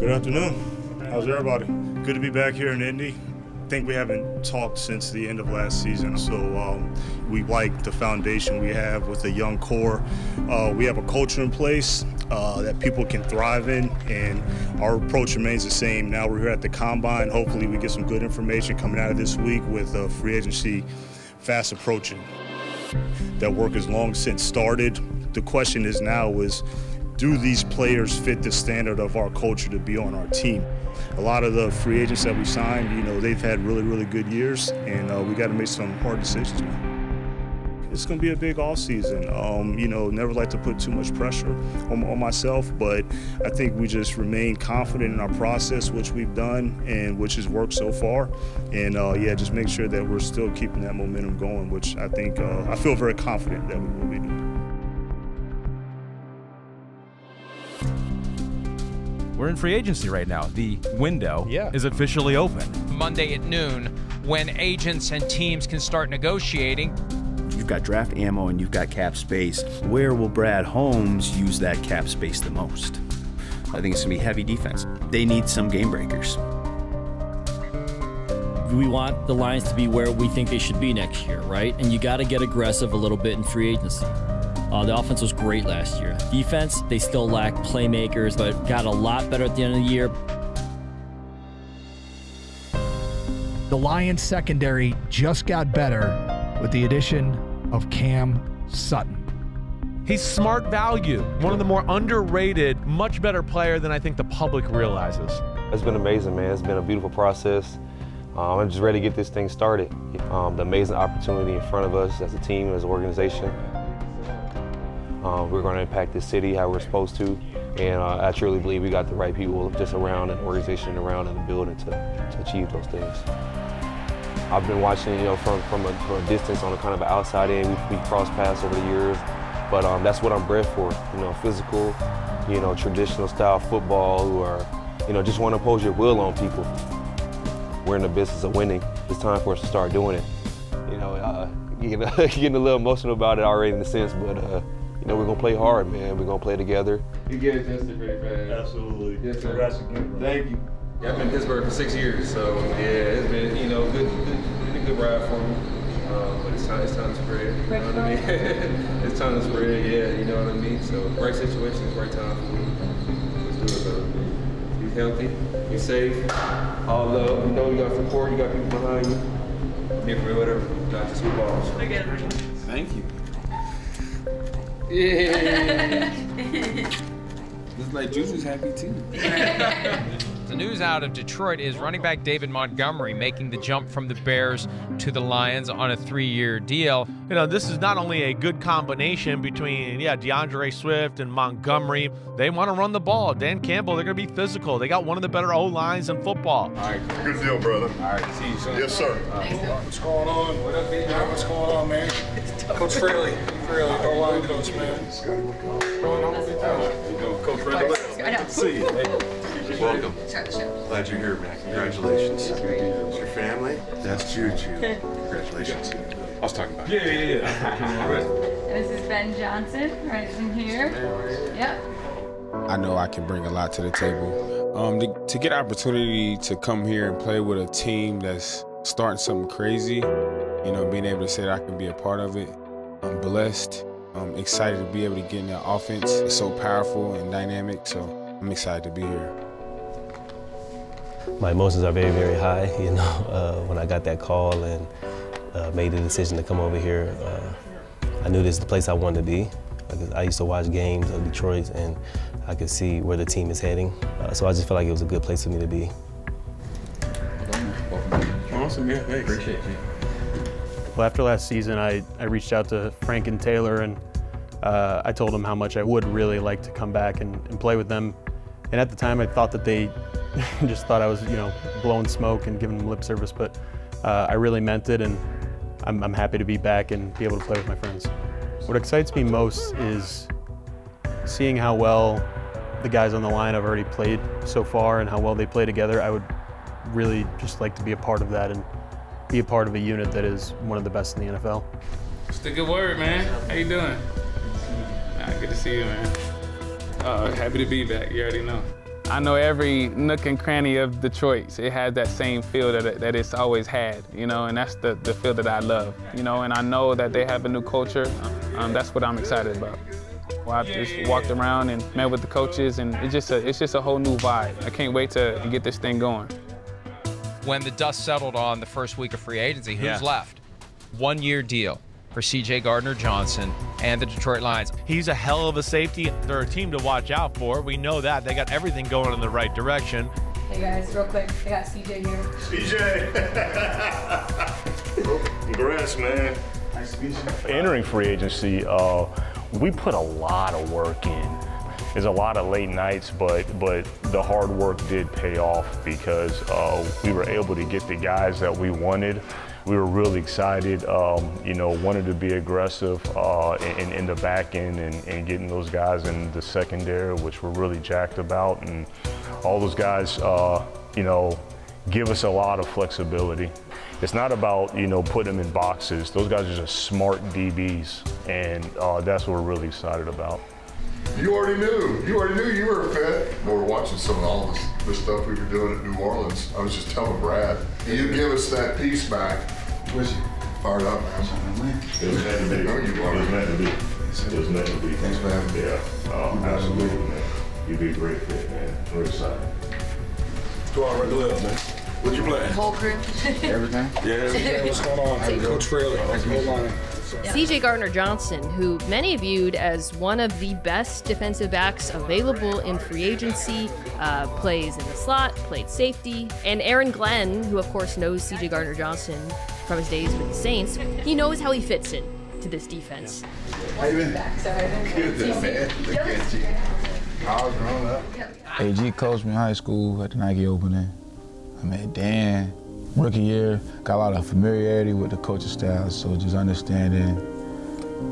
Good afternoon. How's everybody? Good to be back here in Indy. I think we haven't talked since the end of last season, so we like the foundation we have with a young core. We have a culture in place that people can thrive in, and our approach remains the same. Now we're here at the Combine. Hopefully we get some good information coming out of this week with free agency fast approaching. That work has long since started. The question is now do these players fit the standard of our culture to be on our team? A lot of the free agents that we signed, they've had really, really good years, and we got to make some hard decisions. It's going to be a big offseason. Never like to put too much pressure on myself, but I think we just remain confident in our process, which we've done and which has worked so far. And just make sure that we're still keeping that momentum going, which I think I feel very confident that we will be doing. We're in free agency right now. The window is officially open. Monday at noon, when agents and teams can start negotiating. You've got draft ammo and you've got cap space. Where will Brad Holmes use that cap space the most? I think it's going to be heavy defense. They need some game breakers. We want the Lions to be where we think they should be next year, right? And you got to get aggressive a little bit in free agency. The offense was great last year. Defense, they still lack playmakers, but got a lot better at the end of the year. The Lions secondary just got better with the addition of Cam Sutton. He's smart value, one of the more underrated, much better player than I think the public realizes. It's been amazing, man. It's been a beautiful process. I'm just ready to get this thing started. The amazing opportunity in front of us as a team, as an organization. We're going to impact this city how we're supposed to, and I truly believe we got the right people just around an organization, around in the building to achieve those things. I've been watching, from a distance on a kind of an outside end. We crossed paths over the years, but that's what I'm bred for. Physical, traditional style football, who are, just want to impose your will on people. We're in the business of winning. It's time for us to start doing it. Getting a little emotional about it already in a sense, but. We're going to play hard, man. We're going to play together. You get adjusted pretty fast. Absolutely. Yes, sir. Congrats again, bro. Thank you. Yeah, I've been in Pittsburgh for 6 years, so yeah, it's been, been a good ride for me. But it's time to spread, you know what I mean? It's time to spread, yeah, you know what I mean? So, right situation, right time for me. Let's do it, though. Be healthy, be safe, all love. You got support, you got people behind you. I'm here for whatever, not just football. Thank you. Yeah. Looks like Juju's happy too. The news out of Detroit is running back David Montgomery making the jump from the Bears to the Lions on a 3-year deal. This is not only a good combination between, DeAndre Swift and Montgomery. They want to run the ball. Dan Campbell, they're going to be physical. They got one of the better O-lines in football. All right. Good deal, brother. All right. See you soon. Yes, sir. What's going on? What up, big guy? What's going on, man? Coach Fraley, O-line coach, man. Coach Fraley. Good to see you. Welcome. Glad you're here, man. Congratulations. It's your family? That's Juju. Congratulations. I was talking about Yeah. This is Ben Johnson, right in here. Yep. I know I can bring a lot to the table. To get opportunity to come here and play with a team that's starting something crazy, being able to say that I can be a part of it, I'm blessed. I'm excited to be able to get in that offense. It's so powerful and dynamic, so I'm excited to be here. My emotions are very, very high, when I got that call and made the decision to come over here. I knew this is the place I wanted to be. I used to watch games of Detroit and I could see where the team is heading. So I just felt like it was a good place for me to be. Awesome, yeah, thanks. Appreciate you. Well, after last season, I reached out to Frank and Taylor and I told them how much I would really like to come back and play with them. And at the time, I thought that they just thought I was, blowing smoke and giving them lip service, but I really meant it, and I'm happy to be back and be able to play with my friends. What excites me most is seeing how well the guys on the line have already played so far and how well they play together. I would really just like to be a part of that and be a part of a unit that is one of the best in the NFL. Just a good word, man. How you doing? Good to see you, man. Happy to be back. You already know. I know every nook and cranny of Detroit. It has that same feel that it's always had, you know, and that's the feel that I love, you know, and I know that they have a new culture. That's what I'm excited about. Well, I just walked around and met with the coaches, and it's just a whole new vibe. I can't wait to get this thing going. When the dust settled on the first week of free agency, who's left? 1-year deal for C.J. Gardner-Johnson and the Detroit Lions. He's a hell of a safety. They're a team to watch out for. We know that. They got everything going in the right direction. Hey guys, real quick, I got CJ here. CJ! Congrats, man. Nice to meet you. Entering free agency, we put a lot of work in. There's a lot of late nights, but the hard work did pay off because we were able to get the guys that we wanted. We were really excited, you know, wanted to be aggressive in the back end and getting those guys in the secondary, which we're really jacked about. And all those guys, you know, give us a lot of flexibility. It's not about, you know, putting them in boxes. Those guys are just smart DBs, and that's what we're really excited about. You already knew you were a fit. We were watching some of all the stuff we were doing at New Orleans. I was just telling Brad, you give us that piece back. Was you fired up, man? It was meant to be. No, you are. It was meant to be. It was meant to be. Thanks for having me. Yeah, absolutely, man. You'd be a great fit, man. We're excited. Let's go out right the left, man. What you playing? Whole crew. Everything? Yeah. What's going on? Coach Fraley. C.J. Gardner-Johnson, who many viewed as one of the best defensive backs available in free agency, plays in the slot, played safety. And Aaron Glenn, who of course knows C.J. Gardner-Johnson from his days with the Saints, he knows how he fits in to this defense. How you been? Good, man. Look at you. I was growing up. AG coached me in high school at the Nike opening. I met Dan. Rookie year, got a lot of familiarity with the coaching style, so just understanding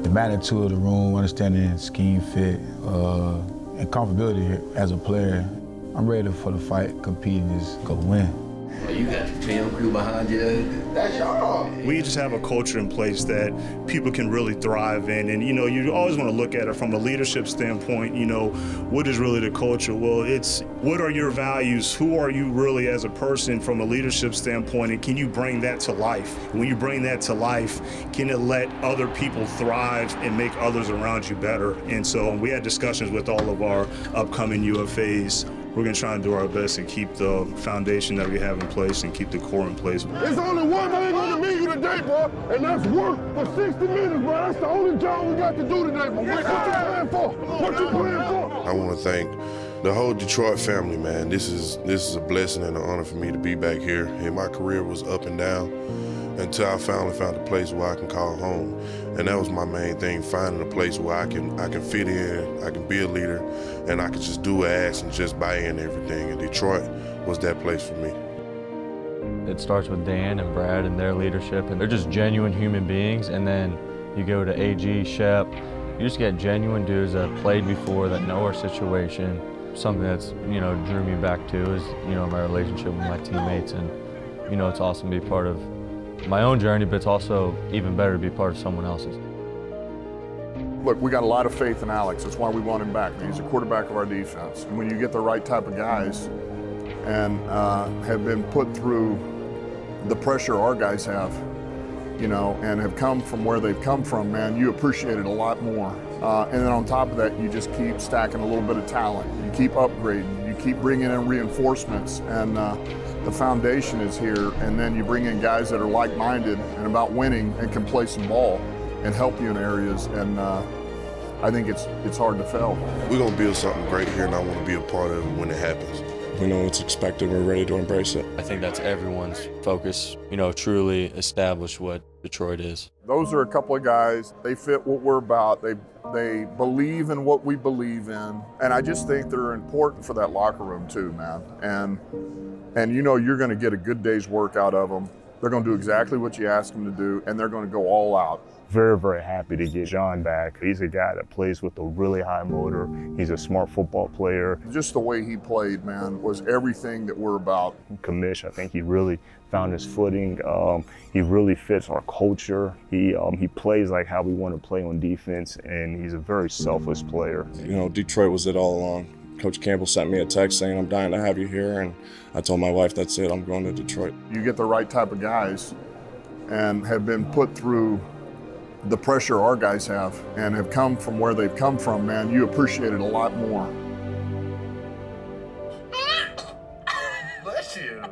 the magnitude of the room, understanding scheme fit, and comfortability as a player. I'm ready for the fight, compete, and just go win. Well, you got the film crew behind you. That's y'all. We just have a culture in place that people can really thrive in. And, you know, you always want to look at it from a leadership standpoint. You know, what is really the culture? Well, it's what are your values? Who are you really as a person from a leadership standpoint? And can you bring that to life? When you bring that to life, can it let other people thrive and make others around you better? And so we had discussions with all of our upcoming UFAs. We're going to try and do our best and keep the foundation that we have in place and keep the core in place. There's only one thing on the menu today, bro, and that's work for 60 minutes, bro. That's the only job we got to do today, bro. What you playing for? What you playing for? I want to thank the whole Detroit family, man. This is a blessing and an honor for me to be back here. And my career was up and down until I finally found a place where I can call home. And that was my main thing, finding a place where I can fit in, I can be a leader, and I can just do what I ask and just buy in everything. And Detroit was that place for me. It starts with Dan and Brad and their leadership, and they're just genuine human beings. And then you go to AG, Shep, you just get genuine dudes that have played before, that know our situation. Something that's, you know, drew me back to is, you know, my relationship with my teammates. And, you know, it's awesome to be part of my own journey, but it's also even better to be part of someone else's. Look, we got a lot of faith in Alex. That's why we want him back. He's a quarterback of our defense. And when you get the right type of guys and have been put through the pressure our guys have, you know, and have come from where they've come from, man, you appreciate it a lot more. And then on top of that, you just keep stacking a little bit of talent. You keep upgrading. You keep bringing in reinforcements. And the foundation is here. And then you bring in guys that are like-minded and about winning and can play some ball and help you in areas. And I think it's hard to fail. We're going to build something great here, and I want to be a part of it when it happens. We know what's expected. We're ready to embrace it. I think that's everyone's focus, you know, truly establish what Detroit is. Those are a couple of guys. They fit what we're about. They believe in what we believe in. And I just think they're important for that locker room too, man. And you know you're going to get a good day's work out of them. They're going to do exactly what you ask them to do, and they're going to go all out. Very, very happy to get John back. He's a guy that plays with a really high motor. He's a smart football player. Just the way he played, man, was everything that we're about. Commish, I think he really found his footing. He really fits our culture. He plays like how we want to play on defense, and he's a very selfless player. You know, Detroit was it all along. Coach Campbell sent me a text saying, I'm dying to have you here, and I told my wife, that's it, I'm going to Detroit. You get the right type of guys and have been put through the pressure our guys have and have come from where they've come from, man, you appreciate it a lot more. Bless you.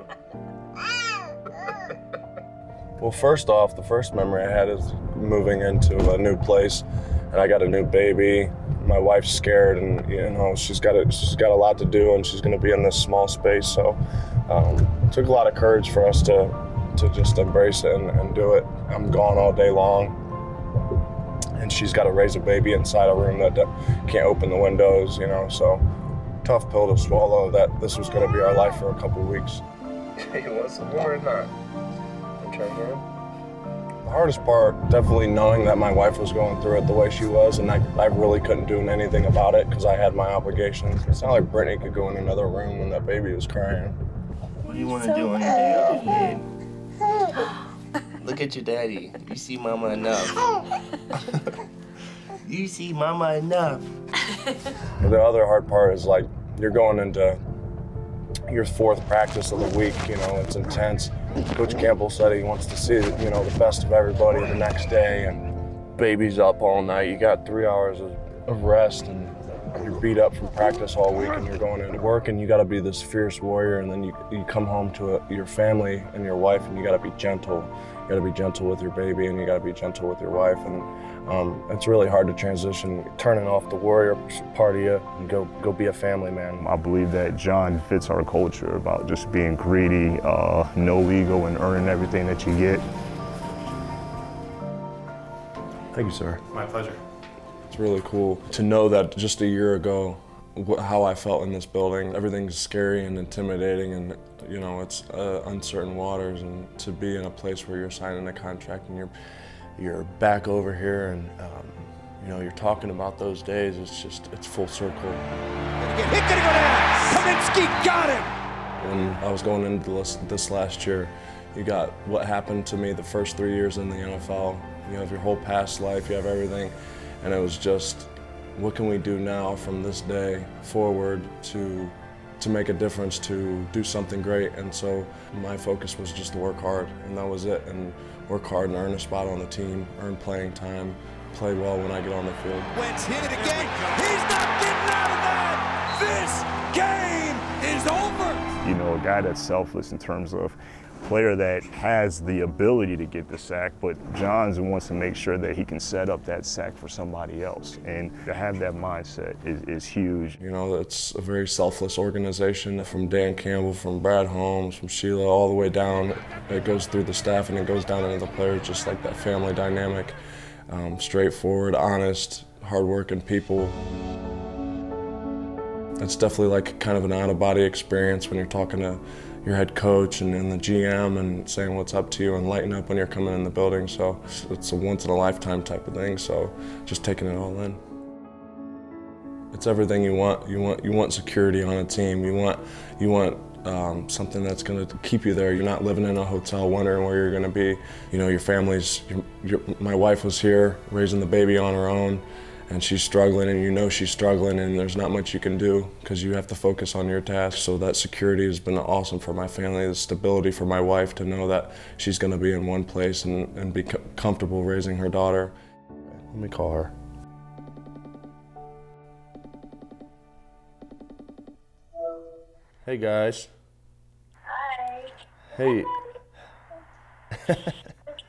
Well, first off, the first memory I had is moving into a new place, and I got a new baby. My wife's scared, and you know she's got a lot to do, and she's going to be in this small space. So it took a lot of courage for us to just embrace it and do it. I'm gone all day long, and she's got to raise a baby inside a room that can't open the windows. You know, so tough pill to swallow that this was going to be our life for a couple of weeks. You want some more or not? The hardest part, definitely knowing that my wife was going through it the way she was, and I really couldn't do anything about it because I had my obligations. It's not like Brittany could go in another room when that baby was crying. What do you want to do on your day off, babe? Look at your daddy. You see mama enough. You see mama enough. The other hard part is like you're going into your 4th practice of the week, you know, it's intense. Coach Campbell said he wants to see, you know, the best of everybody the next day, and baby's up all night. You got 3 hours of rest, and you're beat up from practice all week, and you're going into work, and you got to be this fierce warrior, and then you come home to your family and your wife, and you got to be gentle. You got to be gentle with your baby, and you got to be gentle with your wife, and it's really hard to transition, turning off the warrior part of you and go be a family man. I believe that John fits our culture about just being greedy, no ego, and earning everything that you get. Thank you, sir. My pleasure. It's really cool to know that just a year ago, how I felt in this building. Everything's scary and intimidating, and you know, it's uncertain waters, and to be in a place where you're signing a contract and you're back over here, and you know, you're talking about those days. It's full circle. Hit, gonna go down. Kaminsky got him. When I was going into this last year, you got what happened to me the first 3 years in the NFL. You have your whole past life, you have everything, and it was just, what can we do now from this day forward to make a difference, to do something great? And so my focus was just to work hard, and that was it. And work hard and earn a spot on the team, earn playing time, play well when I get on the field. Wentz hit it again. He's not getting out of that. This game is over. You know, a guy that's selfless in terms of player that has the ability to get the sack, but Johns wants to make sure that he can set up that sack for somebody else. And to have that mindset is huge. You know, it's a very selfless organization, from Dan Campbell, from Brad Holmes, from Sheila, all the way down. It goes through the staff and it goes down into the players, just like that family dynamic. Straightforward, honest, hardworking people. It's definitely like kind of an out-of-body experience when you're talking to your head coach and the GM and saying what's up to you and lighting up when you're coming in the building. So it's a once-in-a-lifetime type of thing, so just taking it all in. It's everything you want. You want security on a team. You want something that's going to keep you there. You're not living in a hotel wondering where you're going to be. You know, your family's, my wife was here raising the baby on her own, and she's struggling, and you know she's struggling, and there's not much you can do because you have to focus on your task. So that security has been awesome for my family, the stability for my wife to know that she's going to be in one place and be comfortable raising her daughter. Let me call her. Hey guys. Hi. Hey. Just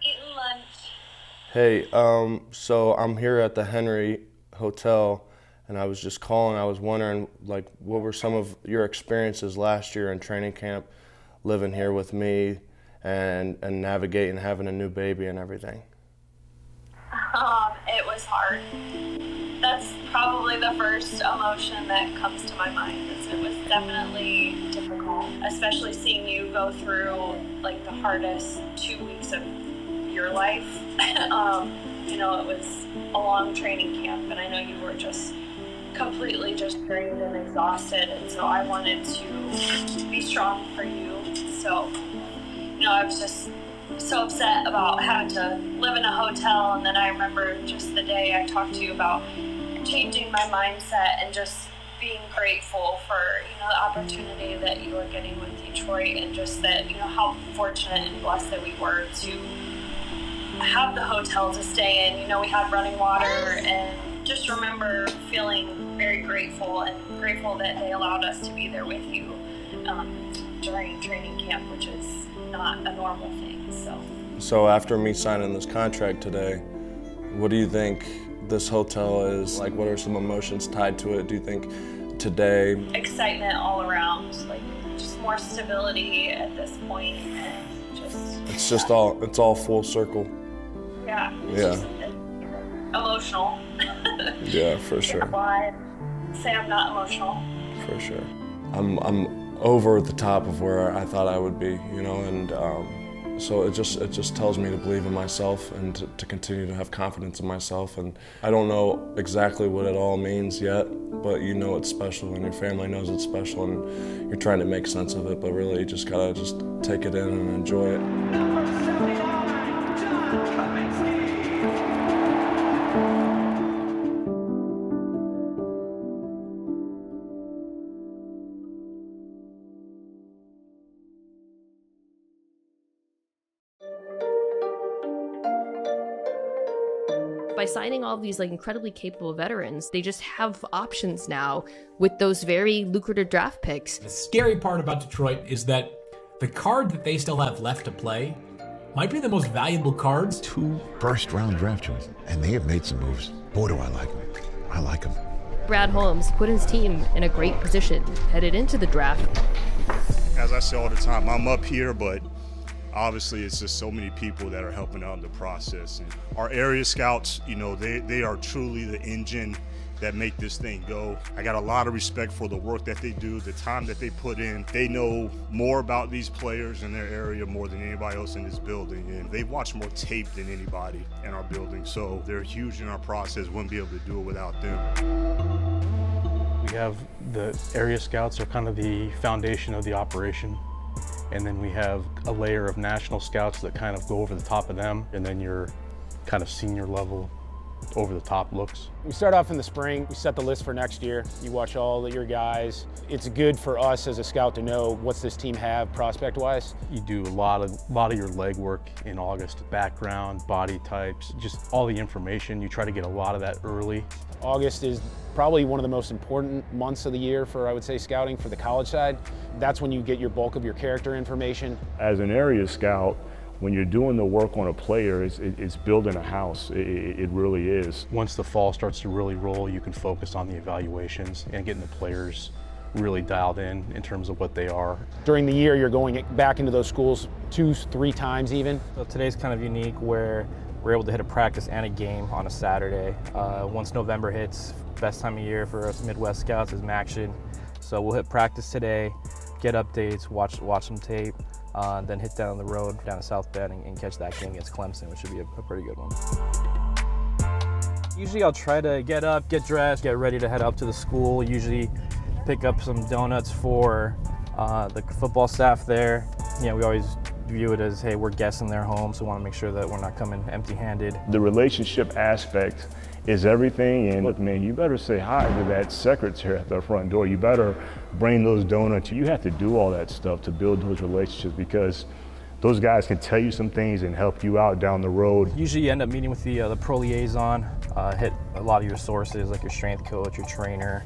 eating lunch. Hey, so I'm here at the Henry Hotel, and I was just calling. I was wondering, like, what were some of your experiences last year in training camp, living here with me, and navigating having a new baby and everything? It was hard. That's probably the first emotion that comes to my mind. It was definitely difficult, especially seeing you go through like the hardest 2 weeks of your life. You know, it was a long training camp, and I know you were just completely just drained and exhausted, and so I wanted to be strong for you. So, you know, I was just so upset about having to live in a hotel, and then I remember just the day I talked to you about changing my mindset and just being grateful for, the opportunity that you were getting with Detroit, and just that, how fortunate and blessed that we were to have the hotel to stay in. We had running water, and just remember feeling very grateful that they allowed us to be there with you during training camp, which is not a normal thing. So after me signing this contract today, what do you think this hotel is? Like, what are some emotions tied to it? Do you think today? Excitement all around, like just more stability at this point, and just it's all full circle. Yeah. Yeah. Emotional. Yeah, for sure. Why say I'm not emotional? For sure. I'm over the top of where I thought I would be, and so it just tells me to believe in myself and to continue to have confidence in myself. And I don't know exactly what it all means yet, but it's special, and your family knows it's special, and you're trying to make sense of it, but really you just gotta take it in and enjoy it. By signing all of these incredibly capable veterans, they just have options now with those very lucrative draft picks. The scary part about Detroit is that the card that they still have left to play might be the most valuable cards. 2 first-round draft choices, and they have made some moves. Boy, do I like them. I like them. Brad Holmes put his team in a great position headed into the draft. As I say all the time, I'm up here, but obviously it's just so many people that are helping out in the process. And our area scouts, they are truly the engine that make this thing go. I got a lot of respect for the work that they do, the time that they put in. They know more about these players in their area more than anybody else in this building, and they watch more tape than anybody in our building. So they're huge in our process. Wouldn't be able to do it without them. We have the area scouts are kind of the foundation of the operation. And then we have a layer of national scouts that kind of go over the top of them, and then your kind of senior level over the top looks. We start off in the spring, we set the list for next year. You watch all of your guys. It's good for us as a scout to know what's this team have prospect-wise. You do a lot of your legwork in August. Background, body types, just all the information. You try to get a lot of that early. August is probably one of the most important months of the year for, I would say, scouting for the college side. That's when you get your bulk of your character information. As an area scout, when you're doing the work on a player, it's building a house. It really is. Once the fall starts to really roll, you can focus on the evaluations and getting the players really dialed in terms of what they are. During the year, you're going back into those schools 2-3 times even. So today's kind of unique where we're able to hit a practice and a game on a Saturday. Once November hits, best time of year for us Midwest scouts is MACtion. So we'll hit practice today, get updates, watch some tape, then hit down the road down to South Bend and catch that game against Clemson, which should be a pretty good one. Usually I'll try to get up, get dressed, get ready to head up to the school. Usually pick up some donuts for the football staff there. We always view it as, hey, we're guests in their home, so we want to make sure that we're not coming empty-handed. The relationship aspect is everything, and look, man, you better say hi to that secretary at the front door. You better bring those donuts. You have to do all that stuff to build those relationships, because those guys can tell you some things and help you out down the road. Usually you end up meeting with the pro liaison, hit a lot of your sources like your strength coach, your trainer,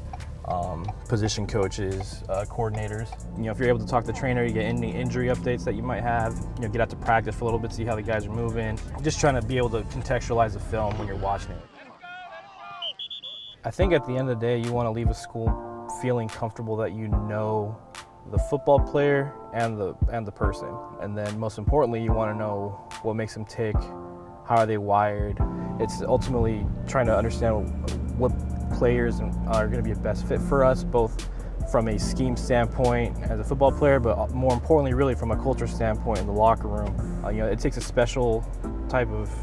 position coaches, coordinators. If you're able to talk to the trainer, you get any injury updates that you might have. Get out to practice for a little bit, see how the guys are moving. Just trying to be able to contextualize the film when you're watching it. I think at the end of the day, you want to leave a school feeling comfortable that you know the football player and the person. And then most importantly, you want to know what makes them tick, how are they wired. It's ultimately trying to understand what players are going to be a best fit for us, both from a scheme standpoint as a football player, but more importantly, really from a culture standpoint in the locker room. It takes a special type of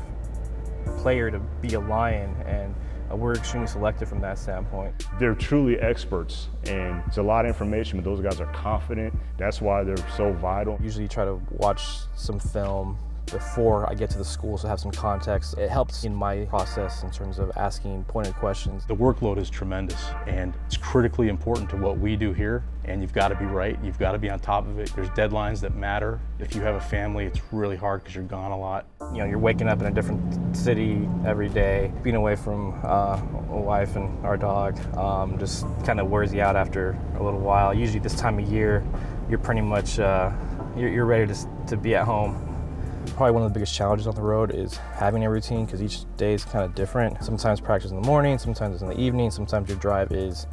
player to be a Lion, and we're extremely selective from that standpoint. They're truly experts, and it's a lot of information, but those guys are confident. That's why they're so vital. Usually try to watch some film, before I get to the school, so I have some context. It helps in my process in terms of asking pointed questions. The workload is tremendous, and it's critically important to what we do here, and you've got to be right. You've got to be on top of it. There's deadlines that matter. If you have a family, it's really hard because you're gone a lot. You know, you're waking up in a different city every day, being away from a wife and our dog just kind of wears you out after a little while. Usually this time of year, you're pretty much, you're ready to be at home. Probably one of the biggest challenges on the road is having a routine, because each day is kind of different. Sometimes practice in the morning, sometimes it's in the evening, sometimes your drive is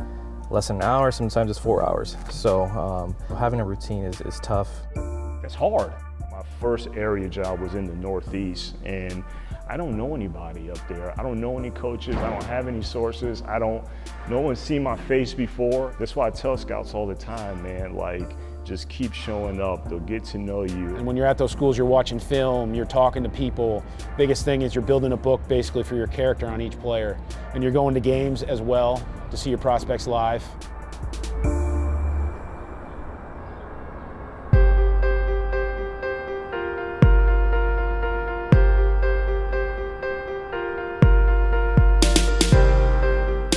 less than an hour, sometimes it's 4 hours. So having a routine is tough. It's hard. My first area job was in the Northeast, and I don't know anybody up there. I don't know any coaches. I don't have any sources. No one's seen my face before. That's why I tell scouts all the time, man, like, just keep showing up. They'll get to know you. And when you're at those schools, you're watching film, you're talking to people. Biggest thing is you're building a book basically for your character on each player. And you're going to games as well to see your prospects live.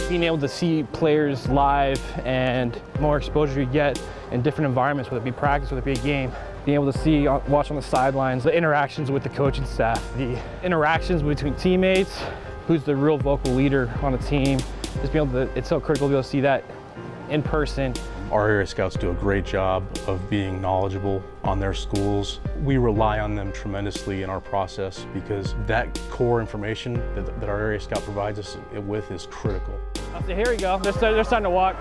Being able to see players live and more exposure you get in different environments, whether it be practice, whether it be a game. Being able to see, watch on the sidelines, the interactions with the coaching staff, the interactions between teammates, who's the real vocal leader on the team. Just being able to, it's so critical to be able to see that in person. Our area scouts do a great job of being knowledgeable on their schools. We rely on them tremendously in our process because that core information that our area scout provides us with is critical. So here we go, they're starting to walk.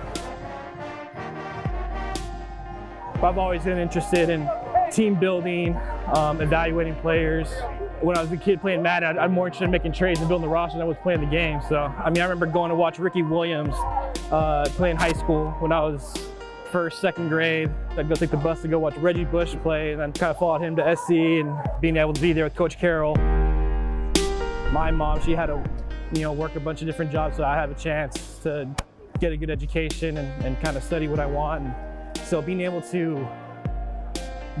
I've always been interested in team building, evaluating players. When I was a kid playing Madden, I'm more interested in making trades and building the roster than I was playing the game. So, I mean, I remember going to watch Ricky Williams play in high school when I was first, second grade. I'd go take the bus to go watch Reggie Bush play, and then kind of followed him to SC and being able to be there with Coach Carroll. My mom, she had to, work a bunch of different jobs, so I have a chance to get a good education and kind of study what I want. And so being able to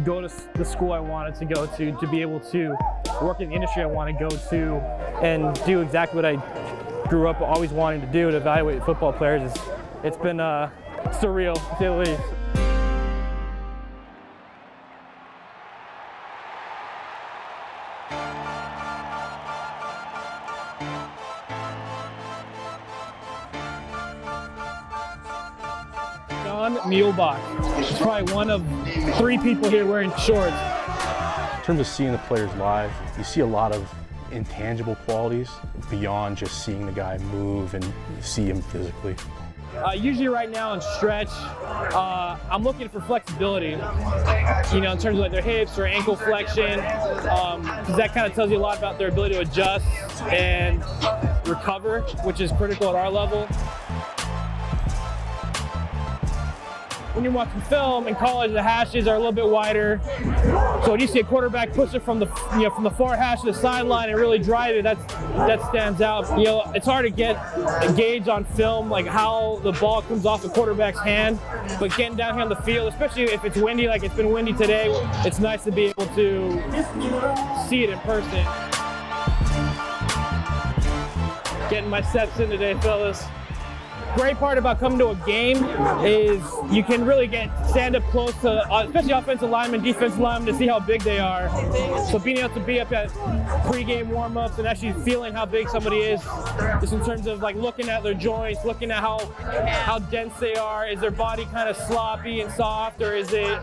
go to the school I wanted to go to be able to work in the industry I want to go to, and do exactly what I grew up always wanting to do, to evaluate football players, it's been surreal, to say the least. John Muehlbach. He's probably one of 3 people here wearing shorts. In terms of seeing the players live, you see a lot of intangible qualities beyond just seeing the guy move and see him physically. Usually right now in stretch, I'm looking for flexibility, in terms of like their hips or ankle flexion, because that kind of tells you a lot about their ability to adjust and recover, which is critical at our level. When you're watching film in college, the hashes are a little bit wider. So when you see a quarterback push it from the far hash to the sideline and really drive it, that stands out. It's hard to get a gauge on film, like how the ball comes off the quarterback's hand. But getting down here on the field, especially if it's windy, like it's been windy today, it's nice to be able to see it in person. Getting my steps in today, fellas. Great part about coming to a game is you can really stand up close to, especially offensive linemen, defensive linemen, to see how big they are. So being able to be up at pregame warm-ups and actually feeling how big somebody is, just in terms of like looking at their joints, looking at how dense they are. Is their body kind of sloppy and soft, or is it,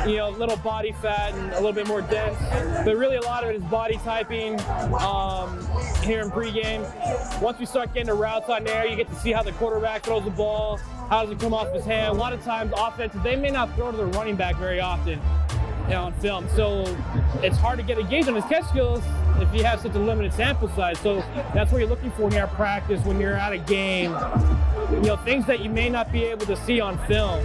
little body fat and a little bit more dense? But really a lot of it is body typing here in pregame. Once we start getting the routes on there, you get to see how the quarterback throws the ball, how does it come off his hand. A lot of times offenses, they may not throw to their running back very often on film. So it's hard to get a gauge on his catch skills if you have such a limited sample size. So that's what you're looking for in your practice when you're at a game. Things that you may not be able to see on film.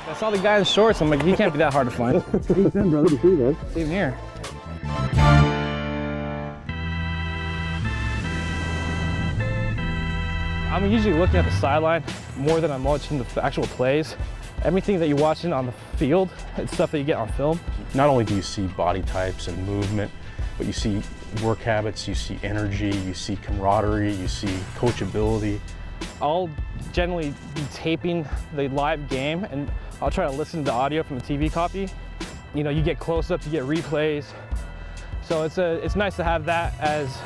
I saw the guy in shorts, I'm like, he can't be that hard to find. Thanks, brother. Good to see you, man. Same here. I'm usually looking at the sideline more than I'm watching the actual plays. Everything that you're watching on the field, it's stuff that you get on film. Not only do you see body types and movement, but you see work habits, you see energy, you see camaraderie, you see coachability. I'll generally be taping the live game and I'll try to listen to the audio from the TV copy. You know, you get close-ups, you get replays. So it's nice to have that as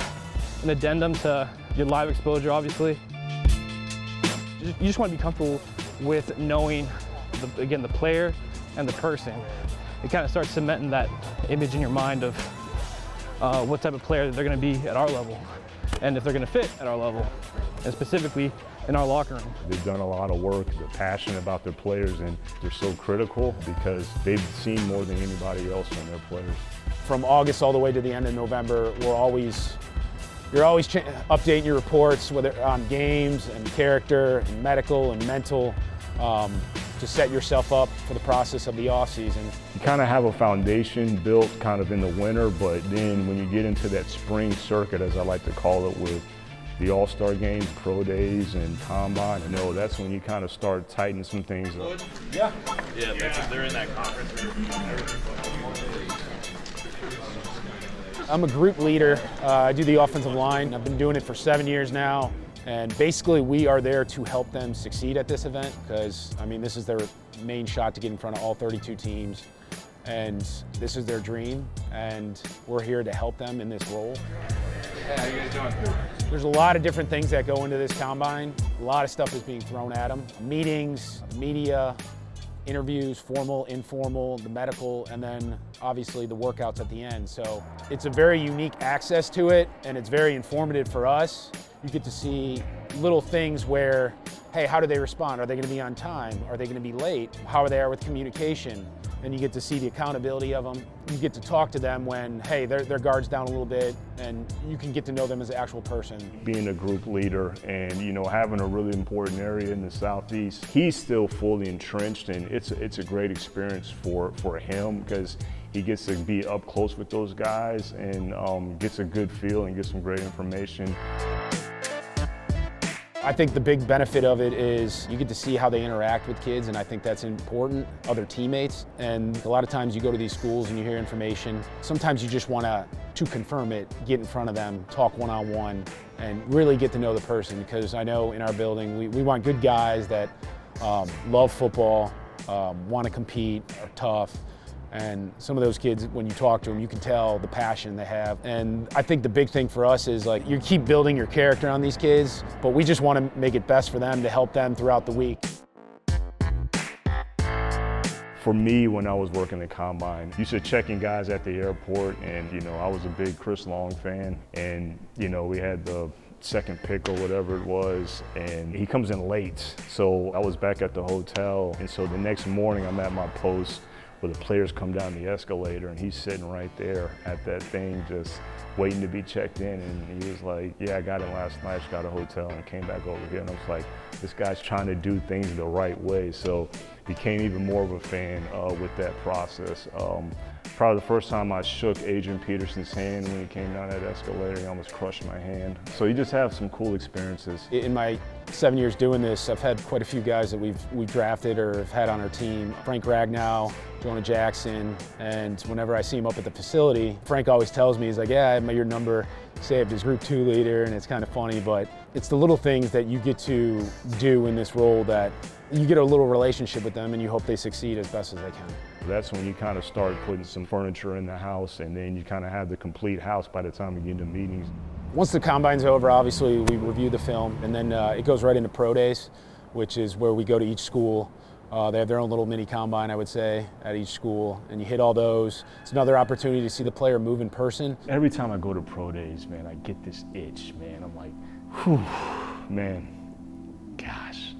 an addendum to your live exposure, obviously. You just want to be comfortable with knowing, again, the player and the person. It kind of starts cementing that image in your mind of what type of player they're going to be at our level and if they're going to fit at our level, and specifically in our locker room. They've done a lot of work, they're passionate about their players, and they're so critical because they've seen more than anybody else on their players. From August all the way to the end of November, you're always updating your reports, whether on games and character and medical and mental, to set yourself up for the process of the off-season. You kind of have a foundation built kind of in the winter, but then when you get into that spring circuit, as I like to call it, with the All-Star games, pro days, and combine, you know, that's when you kind of start tightening some things up. Yeah, they're in that conference room. I'm a group leader. I do the offensive line. I've been doing it for 7 years now. And basically, we are there to help them succeed at this event because, I mean, this is their main shot to get in front of all 32 teams. And this is their dream, and we're here to help them in this role. Hey, how you guys doing? There's a lot of different things that go into this combine. A lot of stuff is being thrown at them. Meetings, media, interviews, formal, informal, the medical, and then obviously the workouts at the end. So it's a very unique access to it, and it's very informative for us. You get to see little things where, hey, how do they respond? Are they going to be on time? Are they going to be late? How are they with communication? And you get to see the accountability of them. You get to talk to them when, hey, their guard's down a little bit, and you can get to know them as an actual person. Being a group leader and, you know, having a really important area in the Southeast, he's still fully entrenched, and it's a great experience for him because he gets to be up close with those guys and gets a good feel and gets some great information. I think the big benefit of it is you get to see how they interact with kids, and I think that's important, other teammates. And a lot of times you go to these schools and you hear information. Sometimes you just want to confirm it, get in front of them, talk one-on-one, and really get to know the person, because I know in our building we want good guys that love football, want to compete, are tough. And some of those kids, when you talk to them, you can tell the passion they have. And I think the big thing for us is, like, you keep building your character on these kids, but we just want to make it best for them to help them throughout the week. For me, when I was working the combine, used to checking guys at the airport, and, you know, I was a big Chris Long fan, and, you know, we had the second pick or whatever it was, and he comes in late. So I was back at the hotel, and so the next morning I'm at my post where the players come down the escalator, and he's sitting right there at that thing just waiting to be checked in, and he was like, yeah, I got in last night, just got a hotel and came back over here, and I was like, this guy's trying to do things the right way. So became even more of a fan with that process. Probably the first time I shook Adrian Peterson's hand when he came down that escalator, he almost crushed my hand. So you just have some cool experiences. In my 7 years doing this, I've had quite a few guys that we've drafted or have had on our team. Frank Ragnow, Jonah Jackson, and whenever I see him up at the facility, Frank always tells me, he's like, yeah, I have your number saved as Group 2 leader, and it's kind of funny, but it's the little things that you get to do in this role that you get a little relationship with them, and you hope they succeed as best as they can. That's when you kind of start putting some furniture in the house, and then you kind of have the complete house by the time you get into meetings. Once the combine's over, obviously we review the film, and then it goes right into pro days, which is where we go to each school. They have their own little mini combine, I would say, at each school, and you hit all those. It's another opportunity to see the player move in person. Every time I go to pro days, man, I get this itch, man. I'm like, whew, man, gosh,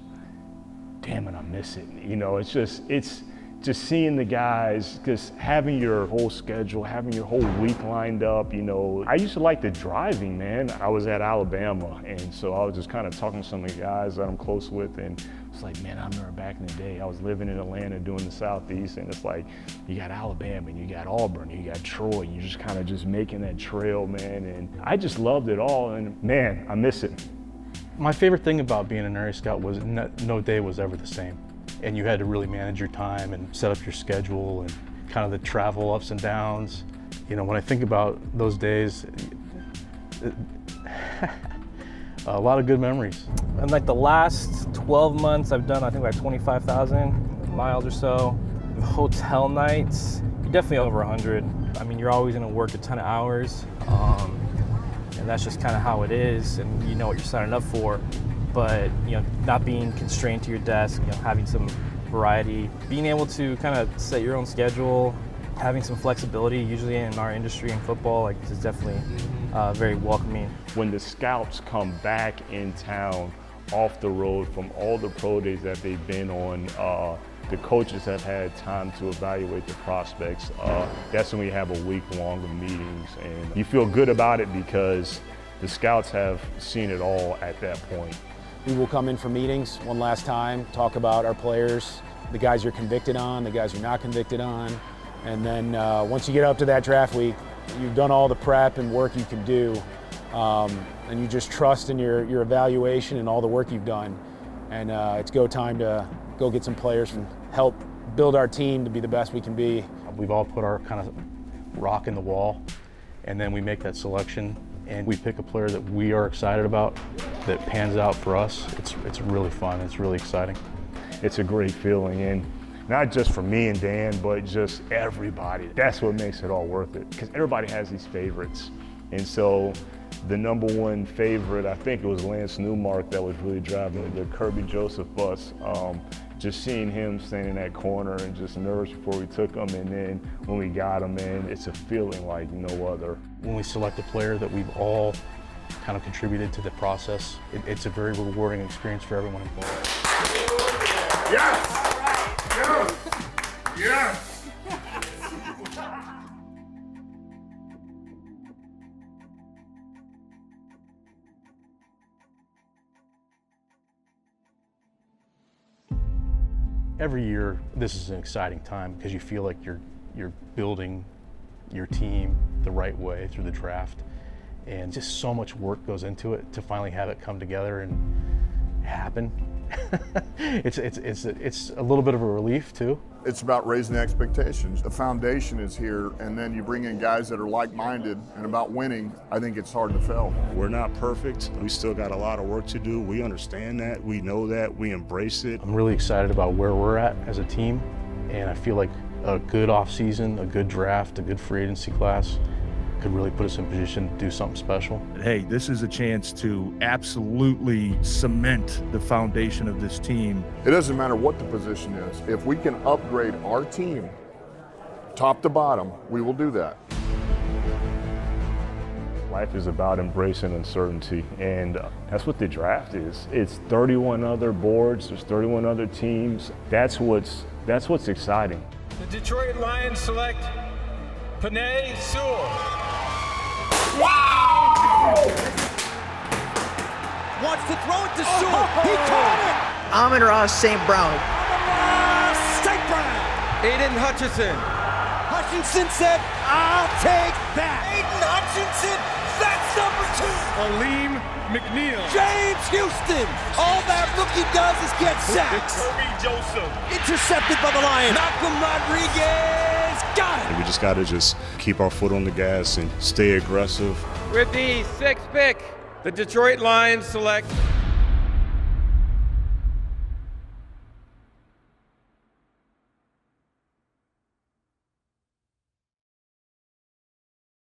damn it, I miss it. You know, it's just seeing the guys, just having your whole schedule, having your whole week lined up, you know. I used to like the driving, man. I was at Alabama, and so I was just kind of talking to some of the guys that I'm close with, and it's like, man, I remember back in the day, I was living in Atlanta doing the Southeast, and it's like, you got Alabama, and you got Auburn, and you got Troy, and you're just kind of just making that trail, man, and I just loved it all, and man, I miss it. My favorite thing about being an area scout was no day was ever the same. and you had to really manage your time and set up your schedule and kind of the travel ups and downs. You know, when I think about those days, a lot of good memories. In like the last 12 months, I've done I think like 25,000 miles or so. Hotel nights, you're definitely over 100. I mean, you're always gonna work a ton of hours, and that's just kind of how it is, and you know what you're signing up for. But you know, not being constrained to your desk, you know, having some variety, being able to kind of set your own schedule, having some flexibility, usually in our industry in football, like, is definitely very welcoming. When the scouts come back in town off the road from all the pro days that they've been on, the coaches have had time to evaluate the prospects. That's when we have a week long of meetings, and you feel good about it because the scouts have seen it all at that point. We will come in for meetings one last time, talk about our players, the guys you're convicted on, the guys you're not convicted on, and then once you get up to that draft week, you've done all the prep and work you can do, and you just trust in your evaluation and all the work you've done, and it's go time to go get some players and help build our team to be the best we can be. We've all put our kind of rock in the wall, and then we make that selection, and we pick a player that we are excited about, that pans out for us. It's really fun, it's really exciting. It's a great feeling, and not just for me and Dan, but just everybody. That's what makes it all worth it, because everybody has these favorites. And so the #1 favorite, I think it was Lance Newmark that was really driving the Kirby Joseph bus. Just seeing him standing in that corner and just nervous before we took him, and then when we got him in, it's a feeling like no other. When we select a player that we've all kind of contributed to the process, it's a very rewarding experience for everyone involved. Yes! Yes! Yes! Every year, this is an exciting time because you feel like you're building your team the right way through the draft, and just so much work goes into it to finally have it come together and happen. It's a little bit of a relief too. It's about raising expectations. The foundation is here, and then you bring in guys that are like-minded and about winning. I think it's hard to fail. We're not perfect. We still got a lot of work to do. We understand that. We know that. We embrace it. I'm really excited about where we're at as a team, and I feel like a good offseason, a good draft, a good free agency class could really put us in position to do something special. Hey, this is a chance to absolutely cement the foundation of this team. It doesn't matter what the position is. If we can upgrade our team top to bottom, we will do that. Life is about embracing uncertainty, and that's what the draft is. It's 31 other boards, there's 31 other teams. That's what's exciting. The Detroit Lions select Penei Sewell. Wow! Wants to throw it to Sewell. He caught it! Amon-Ra St. Brown. St. Brown. Aiden Hutchinson. Hutchinson said, I'll take that. Aiden Hutchinson, that's #2. Aleem McNeil. James Houston. All that rookie does is get sacks. Kirby Joseph. Intercepted by the Lions. Malcolm Rodriguez. Got it. We just got to just keep our foot on the gas and stay aggressive. With the 6th pick, the Detroit Lions select